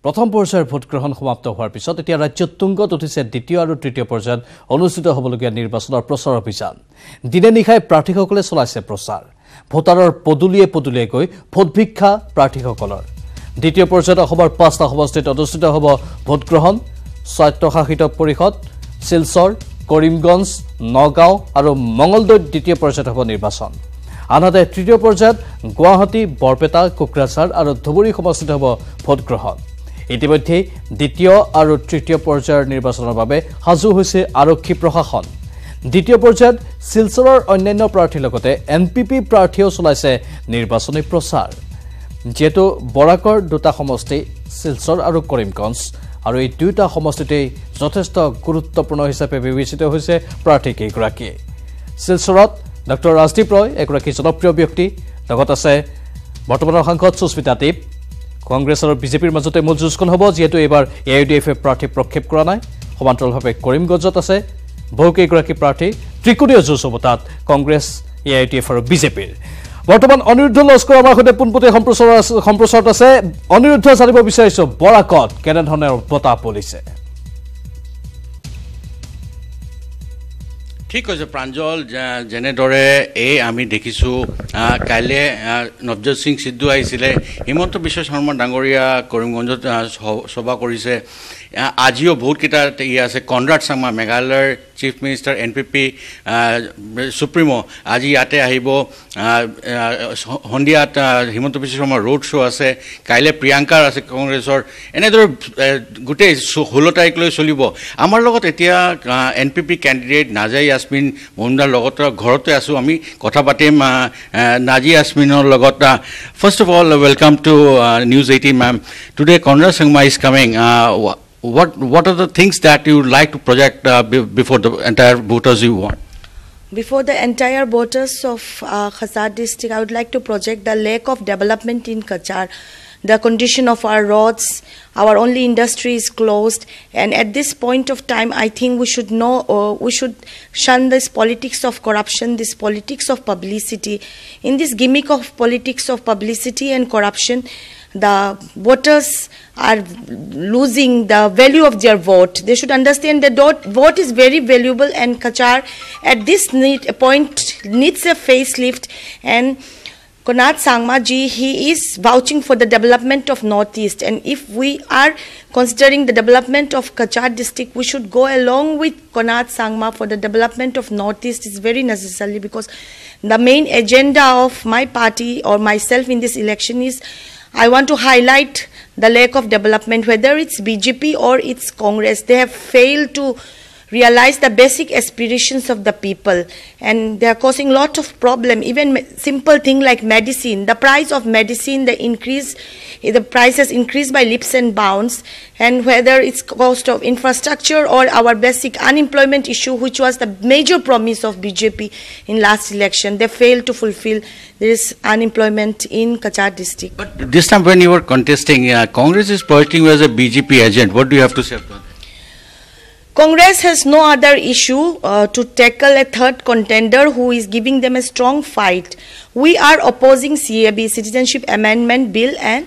প্ৰথম পৰ্যায়ৰ ভোটগ্ৰহণ সমাপ্ত হোৱাৰ পিছত এতিয়া ৰাজ্যত তুংগত উঠিছে দ্বিতীয় আৰু তৃতীয় পৰ্যায়ত অনুষ্ঠিত হ'বলগীয়া নিৰ্বাচনৰ প্ৰচাৰ অভিযান দিনে নিশাই প্ৰাৰ্থীসকলে চলাইছে প্ৰচাৰ ভোটাৰৰ পদুলিয়ে পদুলিয়ে গৈ ভোট ভিক্ষা প্ৰাৰ্থীসকলৰ দ্বিতীয় পৰ্যায়ত অসমৰ 5টা সমষ্টিত অনুষ্ঠিত হ'ব ভোটগ্ৰহণ স্বায়ত্তশাসিত পৰিষদ শিলচৰ কৰিমগঞ্জ নগাঁও আৰু মঙলদৈত দ্বিতীয় পৰ্যায়ত হ'ব নিৰ্বাচন আনহাতে তৃতীয় পৰ্যায়ত গুৱাহাটী বৰপেটা কোকৰাঝাৰ আৰু ধুবুৰী সমষ্টিত হ'ব ভোটগ্ৰহণ ইতিমধ্যে দ্বিতীয় আৰু তৃতীয় পৰ্যায়ৰ নিৰ্বাচনৰ বাবে সাজু হৈছে আৰক্ষী প্ৰশাসন দ্বিতীয় পৰ্যায়ত শিলচৰৰ অন্যান্য প্ৰাৰ্থীৰ লগতে এনপিপি প্ৰাৰ্থীও চলাইছে নিৰ্বাচনী প্ৰচাৰ যেটো বৰাকৰ দুটা সমষ্টি শিলচৰ আৰু কৰিমগঞ্জ আৰু এই দুটা সমষ্টিতে যথেষ্ট গুৰুত্বপূৰ্ণ হিচাপে বিবেচিত হৈছে প্ৰাৰ্থী কেইগৰাকী শিলচৰত ডক্টৰ ৰাজদীপ ৰয় এগৰাকী জনপ্ৰিয় ব্যক্তি লগত আছে বৰ্তমানৰ সাংসদ সুস্মিতা দেৱ কংগ্ৰেছ আৰু বিজেপিৰ মাজতে মূল যুঁজখন হ'ব যেহেতু এবাৰ এআইডিএফে প্ৰাৰ্থী প্ৰক্ষেপ কৰা নাই সমান্তৰালভাৱে কৰিমগঞ্জত আছে বহুকেইগৰাকী প্ৰাৰ্থী ত্ৰিকোণীয় যুঁজ হ'ব তাত কংগ্ৰেছ এআইডিএফ আৰু বিজেপিৰ বৰ্তমান অনিৰুদ্ধ লস্কৰ আমাৰ সৈতে পোনপটীয়া সম্প্ৰচাৰত আছে অনিৰুদ্ধ জানিব বিচাৰিছো বৰাকত কেনেধৰণে বতাহ বলিছে ঠিক আছে প্ৰাঞ্জল যেনেদৰে এই আমি দেখিছোঁ কাইলৈ নৱজোৎ সিং সিদ্ধু আহিছিলে হিমন্ত বিশ্ব শৰ্মা ডাঙৰীয়া কৰিমগঞ্জত সভা কৰিছে আজিও বহুতকেইটা আছে কনৰাড চাংমা মেঘালয়ৰ চিফ মিনিষ্টাৰ এনপিপি সুপ্ৰিমো আজি ইয়াতে আহিব সন্ধিয়াত হিমন্ত বিশ্ব শৰ্মাৰ ৰোড শ্ব' আছে কাইলৈ প্ৰিয়ংকাৰ আছে কংগ্ৰেছৰ এনেদৰে গোটেই 16 তাৰিখলৈ চলিব আমাৰ লগত এতিয়া এনপিপি কেণ্ডিডেট নাজা ইয়াছমিন মজুমদাৰ লগত ঘৰতে আছোঁ আমি কথা পাতিম নাজি ইয়াছমিনৰ লগত first of all welcome to News 18 ma'am today Conrad Sangma is coming What are the things that you would like to project before the entire voters you want? Before the entire voters of Kachar district, I would like to project the lack of development in Kachar, the condition of our roads, our only industry is closed, and at this point of time, I think we should shun this politics of corruption, this politics of publicity. In this gimmick of politics of publicity and corruption, the voters are losing the value of their vote. They should understand that vote is very valuable, and Kachar at this point needs a facelift. And Konrad Sangma ji, he is vouching for the development of Northeast, and if we are considering the development of Kachar district, we should go along with Konrad Sangma for the development of Northeast is very necessary, because the main agenda of my party or myself in this election is I want to highlight the lack of development, whether it's BJP or it's Congress. They have failed to realize the basic aspirations of the people, and they are causing a lot of problem. Even simple thing like medicine, the price of medicine, the price has increased by leaps and bounds, and whether it's cost of infrastructure or our basic unemployment issue, which was the major promise of BJP in last election, they failed to fulfill. There is unemployment in Kachar district. But this time when you were contesting, Congress is portraying you as a BJP agent. What do you have to say about that? Congress has no other issue to tackle a third contender who is giving them a strong fight. We are opposing CAB, Citizenship Amendment Bill, and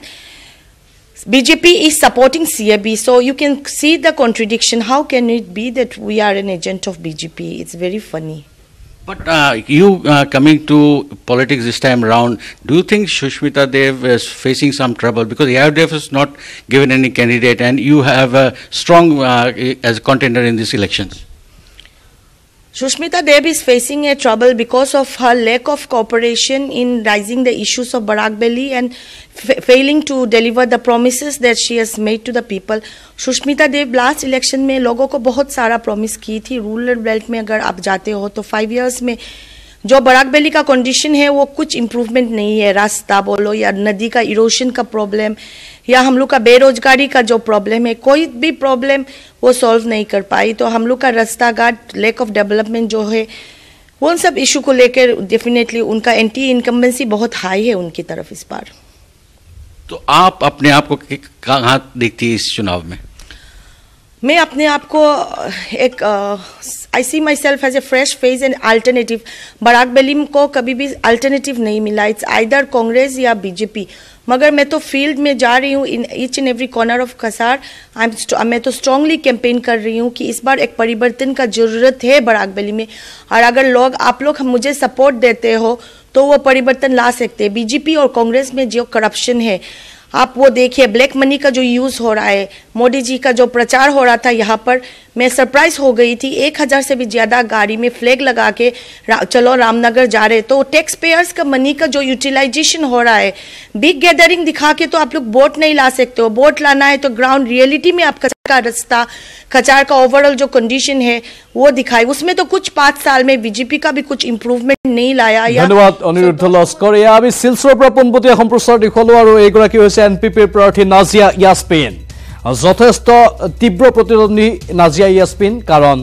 BJP is supporting CAB. So you can see the contradiction. How can it be that we are an agent of BJP? It's very funny. But you coming to politics this time around, do you think Sushmita Dev is facing some trouble? Because AIDF has not given any candidate, and you have a strong as a contender in these elections. Sushmita Dev is facing a trouble because of her lack of cooperation in raising the issues of Barak Valley and failing to deliver the promises that she has made to the people. Sushmita Dev last election में लोगों को बहुत सारा promise की थी. Rural belt में अगर आप जाते हो तो 5 years में जो बराक वैली का कंडीशन है वो कुछ इम्प्रूवमेंट नहीं है. रास्ता बोलो या नदी का इरोशन का प्रॉब्लम या हम लोग का बेरोजगारी का जो प्रॉब्लम है, कोई भी प्रॉब्लम वो सॉल्व नहीं कर पाई. तो हम लोग का रास्ता घाट, लैक ऑफ डेवलपमेंट जो है, वो उन सब इशू को लेकर डेफिनेटली उनका एंटी इनकम्बेंसी बहुत हाई है उनकी तरफ इस बार. तो आप अपने आप को कहाँ देखती है इस चुनाव में? मैं अपने आप को एक I see myself as a fresh face and alternative. Barak Valley को कभी भी अल्टरनेटिव नहीं मिला. इट्स आइदर कांग्रेस या बीजेपी. मगर मैं तो फील्ड में जा रही हूँ in each and every corner of Kasar. मैं तो स्ट्रांगली कैंपेन कर रही हूँ कि इस बार एक परिवर्तन का जरूरत है बराकबली में, और अगर आप लोग मुझे सपोर्ट देते हो तो वो परिवर्तन ला सकते हैं। बीजेपी और कांग्रेस में जो करप्शन है आप वो देखिए, ब्लैक मनी का जो यूज़ हो रहा है, मोदी जी का जो प्रचार हो रहा था यहाँ पर, मैं सरप्राइज हो गई थी। 1000 से भी ज़्यादा गाड़ी में फ्लैग लगा के चलो रामनगर जा रहे, तो टैक्स पेयर्स का मनी का जो यूटिलाइजेशन हो रहा है, बिग गैदरिंग दिखा के तो आप लोग वोट नहीं ला सकते हो। वोट लाना है तो ग्राउंड रियलिटी में आप कचार का रास्ता, कचार का ओवरऑल जो कंडीशन है वो दिखाए। उसमें तो कुछ 5 साल में बीजेपी का भी कुछ इम्प्रूवमेंट नहीं लाया। धन्यवाद अनिरुद्ध लस्कर। या আমি শিলচৰৰ পৰা পোনপটীয়া সম্প্ৰচাৰ দেখুৱালো, আৰু এইগৰাকী হৈছে এনপিপিৰ প্ৰাৰ্থী নাজিয়া ইয়াছমিন। যথেষ্ট তীব্ৰ প্ৰতিদ্বন্দ্বী নাজিয়া ইয়াছমিন, কাৰণ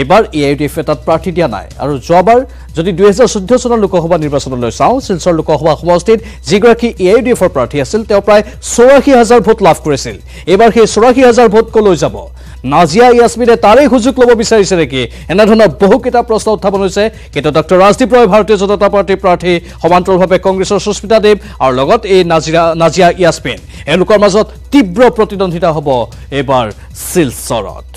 এবাৰ এআইইউডিএফ তাত প্ৰাৰ্থী দিয়া নাই, আৰু যোৱাবাৰ যদি 2014 চনৰ লোকসভা নিৰ্বাচনলৈ চাওঁ, শিলচৰ লোকসভা সমষ্টিত যিগৰাকী এআইইউডিএফৰ প্ৰাৰ্থী আছিল তেওঁ প্ৰায় 84,000 ভোট লাভ কৰিছিল। এইবাৰ সেই 84,000 ভোট কলৈ যাব? নাজিয়া ইয়াছমিনে তাৰে সুযোগ ল'ব বিচাৰিছে নেকি? এনেধৰণৰ বহুকেইটা প্ৰশ্ন উত্থাপন হৈছে। কিন্তু ডক্টৰ ৰাজদীপ ৰয় ভাৰতীয় জনতা পাৰ্টীৰ প্ৰাৰ্থী, সমান্তৰালভাৱে কংগ্ৰেছৰ সুস্মিতা দেৱ আৰু লগত এই নাজিয়া ইয়াছমিন, এওঁলোকৰ মাজত তীব্ৰ প্ৰতিদ্বন্দ্বিতা হ'ব এইবাৰ শিলচৰত।